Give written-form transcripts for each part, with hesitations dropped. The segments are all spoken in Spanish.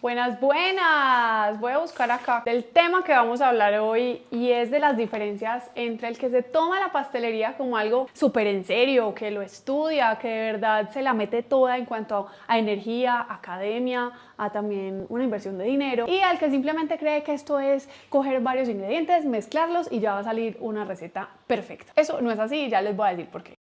Buenas, buenas. Voy a buscar acá del tema que vamos a hablar hoy y es de las diferencias entre el que se toma la pastelería como algo súper en serio, que lo estudia, que de verdad se la mete toda en cuanto a energía, academia, a también una inversión de dinero, y al que simplemente cree que esto es coger varios ingredientes, mezclarlos y ya va a salir una receta perfecta. Eso no es así y ya les voy a decir por qué.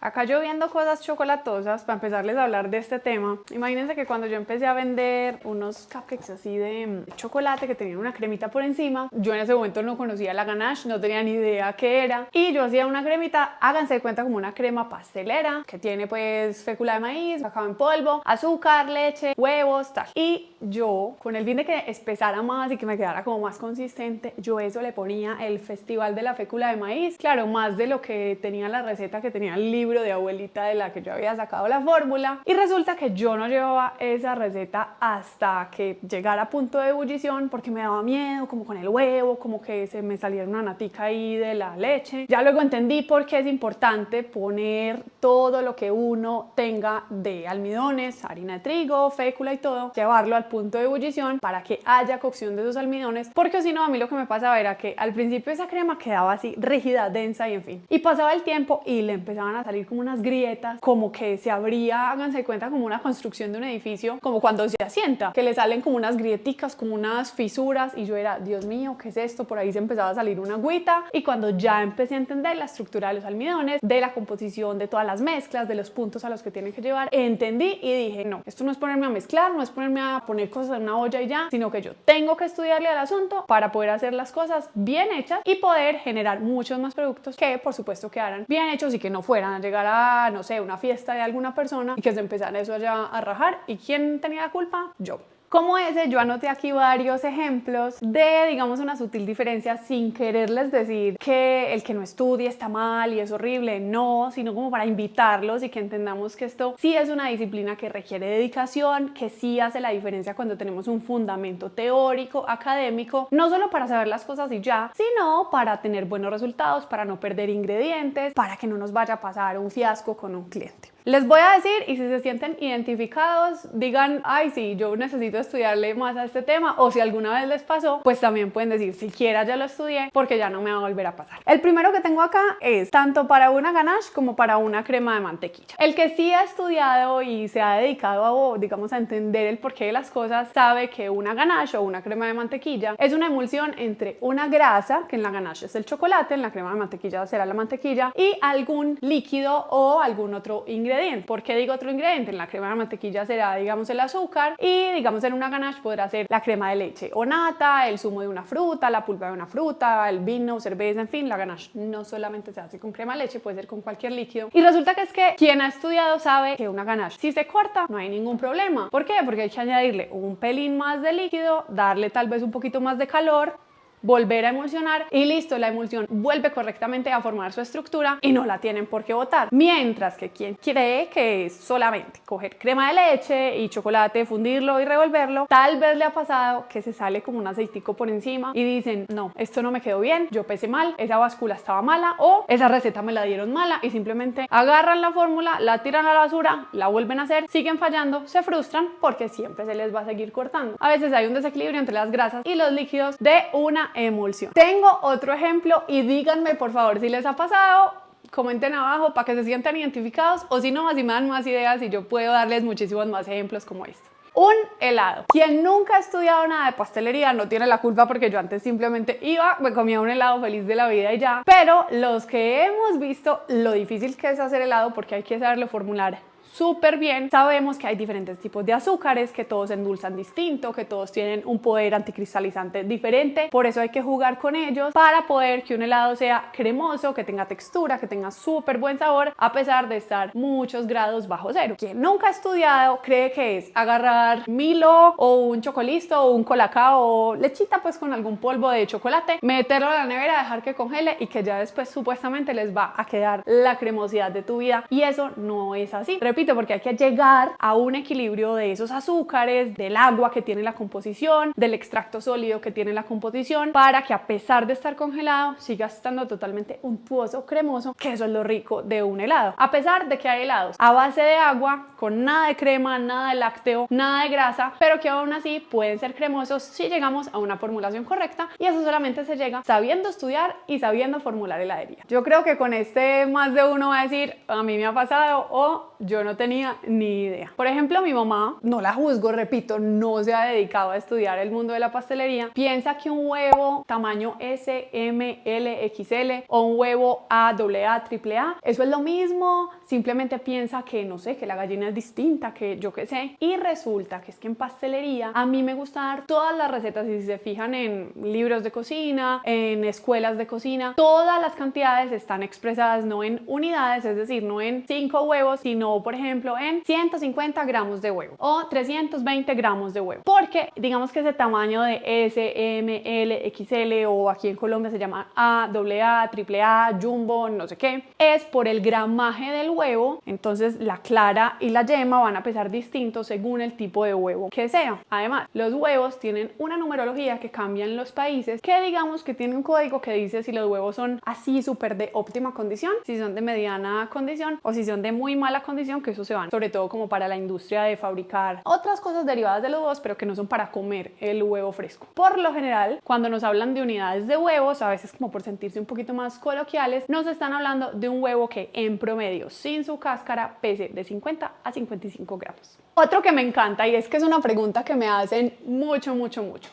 Acá yo viendo cosas chocolatosas, para empezarles a hablar de este tema. Imagínense que cuando yo empecé a vender unos cupcakes así de chocolate que tenían una cremita por encima, yo en ese momento no conocía la ganache, no tenía ni idea qué era, y yo hacía una cremita, háganse de cuenta como una crema pastelera, que tiene pues fécula de maíz, cacao en polvo, azúcar, leche, huevos, tal. Y yo, con el fin de que espesara más y que me quedara como más consistente, yo eso le ponía el festival de la fécula de maíz, claro, más de lo que tenía la receta que tenía el libro de abuelita de la que yo había sacado la fórmula, y resulta que yo no llevaba esa receta hasta que llegara a punto de ebullición porque me daba miedo, como con el huevo, como que se me saliera una natica ahí de la leche. Ya luego entendí por qué es importante poner todo lo que uno tenga de almidones, harina de trigo, fécula y todo, llevarlo al punto de ebullición para que haya cocción de esos almidones, porque si no, a mí lo que me pasaba era que al principio esa crema quedaba así rígida, densa y en fin, y pasaba el tiempo y le empezaban a salir como unas grietas, como que se abría, háganse de cuenta, como una construcción de un edificio, como cuando se asienta, que le salen como unas grieticas, como unas fisuras, y yo era, Dios mío, ¿qué es esto? Por ahí se empezaba a salir una agüita, y cuando ya empecé a entender la estructura de los almidones, de la composición, de todas las mezclas, de los puntos a los que tienen que llevar, entendí y dije, no, esto no es ponerme a mezclar, no es ponerme a poner cosas en una olla y ya, sino que yo tengo que estudiarle al asunto para poder hacer las cosas bien hechas y poder generar muchos más productos que, por supuesto, quedaran bien hechos y que no fueran a llegar a, no sé, una fiesta de alguna persona y que se empezara eso allá a rajar. ¿Y quién tenía la culpa? Yo. Como ese, yo anoté aquí varios ejemplos de, digamos, una sutil diferencia, sin quererles decir que el que no estudie está mal y es horrible, no, sino como para invitarlos y que entendamos que esto sí es una disciplina que requiere dedicación, que sí hace la diferencia cuando tenemos un fundamento teórico, académico, no solo para saber las cosas y ya, sino para tener buenos resultados, para no perder ingredientes, para que no nos vaya a pasar un fiasco con un cliente. Les voy a decir, y si se sienten identificados, digan, ay sí, yo necesito estudiarle más a este tema, o si alguna vez les pasó, pues también pueden decir, siquiera ya lo estudié, porque ya no me va a volver a pasar. El primero que tengo acá es tanto para una ganache como para una crema de mantequilla. El que sí ha estudiado y se ha dedicado a, digamos, a entender el porqué de las cosas, sabe que una ganache o una crema de mantequilla es una emulsión entre una grasa, que en la ganache es el chocolate, en la crema de mantequilla será la mantequilla, y algún líquido o algún otro ingrediente. ¿Por qué digo otro ingrediente? En la crema de mantequilla será, digamos, el azúcar, y digamos en una ganache podrá ser la crema de leche o nata, el zumo de una fruta, la pulpa de una fruta, el vino, cerveza, en fin. La ganache no solamente se hace con crema de leche, puede ser con cualquier líquido. Y resulta que es que quien ha estudiado sabe que una ganache, si se corta, no hay ningún problema. ¿Por qué? Porque hay que añadirle un pelín más de líquido, darle tal vez un poquito más de calor, volver a emulsionar y listo, la emulsión vuelve correctamente a formar su estructura y no la tienen por qué botar. Mientras que quien cree que es solamente coger crema de leche y chocolate, fundirlo y revolverlo, tal vez le ha pasado que se sale como un aceitico por encima y dicen, no, esto no me quedó bien, yo pesé mal, esa báscula estaba mala o esa receta me la dieron mala, y simplemente agarran la fórmula, la tiran a la basura, la vuelven a hacer, siguen fallando, se frustran porque siempre se les va a seguir cortando. A veces hay un desequilibrio entre las grasas y los líquidos de una emulsión. Tengo otro ejemplo y díganme por favor si les ha pasado, comenten abajo para que se sientan identificados, o si no, así me dan más ideas y yo puedo darles muchísimos más ejemplos como este. Un helado. Quien nunca ha estudiado nada de pastelería no tiene la culpa, porque yo antes simplemente iba, me comía un helado feliz de la vida y ya, pero los que hemos visto lo difícil que es hacer helado, porque hay que saberlo formular súper bien, sabemos que hay diferentes tipos de azúcares, que todos endulzan distinto, que todos tienen un poder anticristalizante diferente, por eso hay que jugar con ellos para poder que un helado sea cremoso, que tenga textura, que tenga súper buen sabor, a pesar de estar muchos grados bajo cero. Quien nunca ha estudiado cree que es agarrar Milo o un Chocolisto o un Colacao o lechita pues con algún polvo de chocolate, meterlo a la nevera, dejar que congele y que ya después supuestamente les va a quedar la cremosidad de tu vida, y eso no es así. repito, porque hay que llegar a un equilibrio de esos azúcares, del agua que tiene la composición, del extracto sólido que tiene la composición, para que a pesar de estar congelado siga estando totalmente untuoso, cremoso, que eso es lo rico de un helado. A pesar de que hay helados a base de agua, con nada de crema, nada de lácteo, nada de grasa, pero que aún así pueden ser cremosos si llegamos a una formulación correcta, y eso solamente se llega sabiendo estudiar y sabiendo formular heladería. Yo creo que con este más de uno va a decir, a mí me ha pasado o yo no tenía ni idea. Por ejemplo, mi mamá, no la juzgo, repito, no se ha dedicado a estudiar el mundo de la pastelería, piensa que un huevo tamaño S, M, L, XL o un huevo A, AA, AAA, eso es lo mismo, simplemente piensa que, no sé, que la gallina es distinta, que yo qué sé, y resulta que es que en pastelería a mí me gusta dar todas las recetas, y si se fijan en libros de cocina, en escuelas de cocina, todas las cantidades están expresadas no en unidades, es decir, no en 5 huevos, sino por ejemplo en 150 gramos de huevo o 320 gramos de huevo, porque digamos que ese tamaño de S, M, L, XL o aquí en Colombia se llama A, AA, AAA, Jumbo, no sé qué, es por el gramaje del huevo. Entonces la clara y la yema van a pesar distinto según el tipo de huevo que sea. Además, los huevos tienen una numerología que cambia en los países, que digamos que tiene un código que dice si los huevos son así súper de óptima condición, si son de mediana condición o si son de muy mala condición, que eso se van sobre todo como para la industria de fabricar otras cosas derivadas de los huevos, pero que no son para comer el huevo fresco. Por lo general, cuando nos hablan de unidades de huevos, a veces como por sentirse un poquito más coloquiales, nos están hablando de un huevo que en promedio, sin su cáscara, pese de 50 a 55 gramos. Otro que me encanta, y es que es una pregunta que me hacen mucho.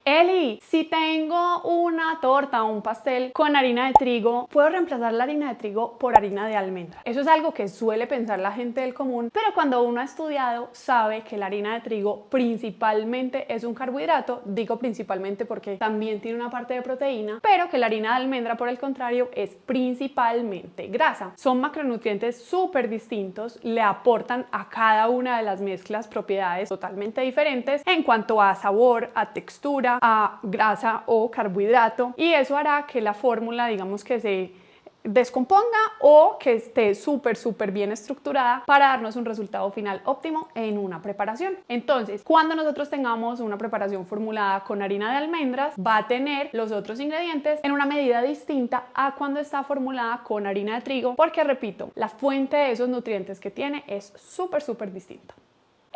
Eli, si tengo una torta o un pastel con harina de trigo, ¿puedo reemplazar la harina de trigo por harina de almendra? Eso es algo que suele pensar la gente del común, pero cuando uno ha estudiado sabe que la harina de trigo principalmente es un carbohidrato, digo principalmente porque también tiene una parte de proteína, pero que la harina de almendra, por el contrario, es principalmente grasa. Son macronutrientes súper distintos, le aportan a cada una de las mezclas propiedades totalmente diferentes en cuanto a sabor, a textura, a grasa o carbohidrato, y eso hará que la fórmula, digamos, que se descomponga o que esté súper bien estructurada para darnos un resultado final óptimo en una preparación. Entonces, cuando nosotros tengamos una preparación formulada con harina de almendras, va a tener los otros ingredientes en una medida distinta a cuando está formulada con harina de trigo, porque repito, la fuente de esos nutrientes que tiene es súper distinta.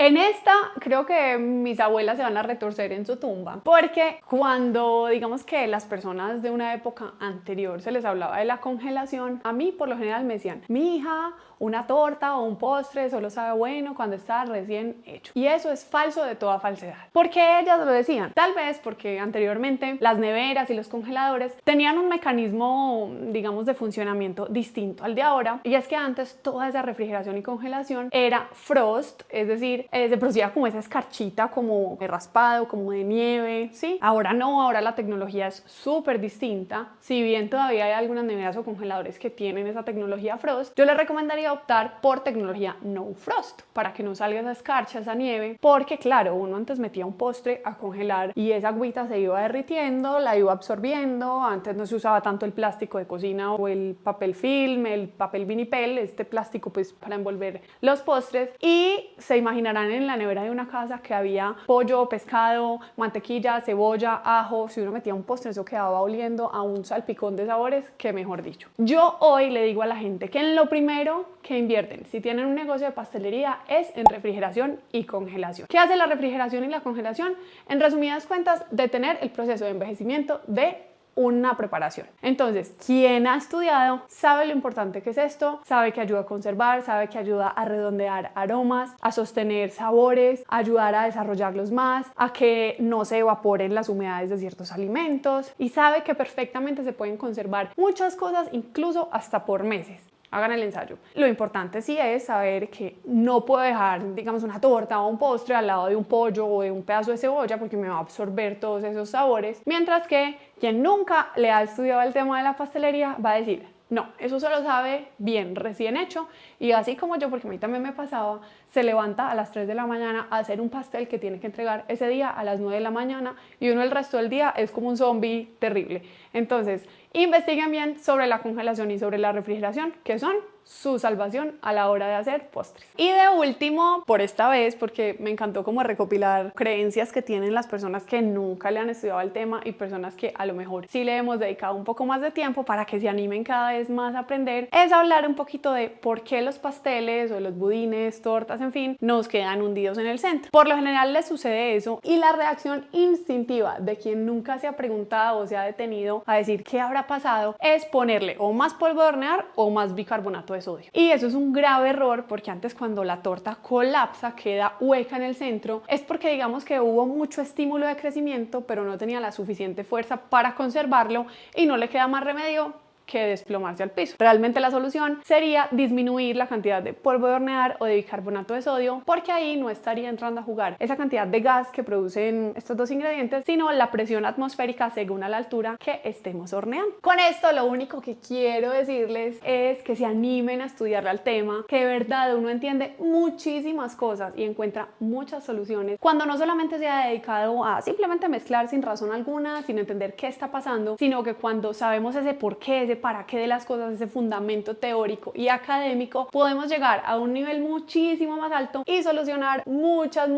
En esta creo que mis abuelas se van a retorcer en su tumba, porque cuando digamos que las personas de una época anterior se les hablaba de la congelación, a mí por lo general me decían, mi hija, una torta o un postre solo sabe bueno cuando está recién hecho. Y eso es falso de toda falsedad. ¿Por qué ellas lo decían? Tal vez porque anteriormente las neveras y los congeladores tenían un mecanismo, digamos, de funcionamiento distinto al de ahora, y es que antes toda esa refrigeración y congelación era frost, es decir, se producía como esa escarchita, como de raspado, como de nieve, ¿sí? Ahora no, ahora la tecnología es súper distinta. Si bien todavía hay algunas neveras o congeladores que tienen esa tecnología frost, yo les recomendaría optar por tecnología no frost para que no salga esa escarcha, esa nieve, porque claro, uno antes metía un postre a congelar y esa agüita se iba derritiendo, la iba absorbiendo. Antes no se usaba tanto el plástico de cocina o el papel film, el papel vinipel, este plástico pues para envolver los postres, y se imaginarán en la nevera de una casa que había pollo, pescado, mantequilla, cebolla, ajo. Si uno metía un postre, eso quedaba oliendo a un salpicón de sabores, que mejor dicho. Yo hoy le digo a la gente que en lo primero que invierten, si tienen un negocio de pastelería, es en refrigeración y congelación. ¿Qué hace la refrigeración y la congelación? En resumidas cuentas, detener el proceso de envejecimiento de una preparación. Entonces, quien ha estudiado sabe lo importante que es esto, sabe que ayuda a conservar, sabe que ayuda a redondear aromas, a sostener sabores, a ayudar a desarrollarlos más, a que no se evaporen las humedades de ciertos alimentos, y sabe que perfectamente se pueden conservar muchas cosas, incluso hasta por meses. Hagan el ensayo. Lo importante sí es saber que no puedo dejar, digamos, una torta o un postre al lado de un pollo o de un pedazo de cebolla, porque me va a absorber todos esos sabores, mientras que quien nunca le ha estudiado el tema de la pastelería va a decir, no, eso solo sabe bien recién hecho. Y así como yo, porque a mí también me pasaba, se levanta a las 3 de la mañana a hacer un pastel que tiene que entregar ese día a las 9 de la mañana, y uno el resto del día es como un zombie terrible. Entonces, investiguen bien sobre la congelación y sobre la refrigeración, que son su salvación a la hora de hacer postres. Y de último, por esta vez, porque me encantó como recopilar creencias que tienen las personas que nunca le han estudiado el tema y personas que a lo mejor sí le hemos dedicado un poco más de tiempo para que se animen cada vez más a aprender, es hablar un poquito de por qué los pasteles o los budines, tortas, en fin, nos quedan hundidos en el centro. Por lo general les sucede eso y la reacción instintiva de quien nunca se ha preguntado o se ha detenido a decir qué habrá pasado es ponerle o más polvo de hornear o más bicarbonato de sodio. Y eso es un grave error, porque antes, cuando la torta colapsa, queda hueca en el centro, es porque digamos que hubo mucho estímulo de crecimiento pero no tenía la suficiente fuerza para conservarlo y no le queda más remedio que desplomarse al piso. Realmente la solución sería disminuir la cantidad de polvo de hornear o de bicarbonato de sodio, porque ahí no estaría entrando a jugar esa cantidad de gas que producen estos dos ingredientes, sino la presión atmosférica según a la altura que estemos horneando. Con esto lo único que quiero decirles es que se animen a estudiarle al tema, que de verdad uno entiende muchísimas cosas y encuentra muchas soluciones cuando no solamente se ha dedicado a simplemente mezclar sin razón alguna, sin entender qué está pasando, sino que cuando sabemos ese por qué, ese para qué de las cosas, ese fundamento teórico y académico, podemos llegar a un nivel muchísimo más alto y solucionar muchas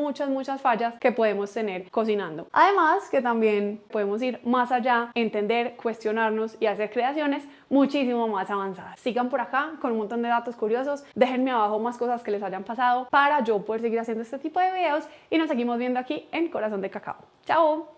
fallas que podemos tener cocinando. Además, que también podemos ir más allá, entender, cuestionarnos y hacer creaciones muchísimo más avanzadas. Sigan por acá con un montón de datos curiosos, déjenme abajo más cosas que les hayan pasado para yo poder seguir haciendo este tipo de videos y nos seguimos viendo aquí en Corazón de Cacao. ¡Chao!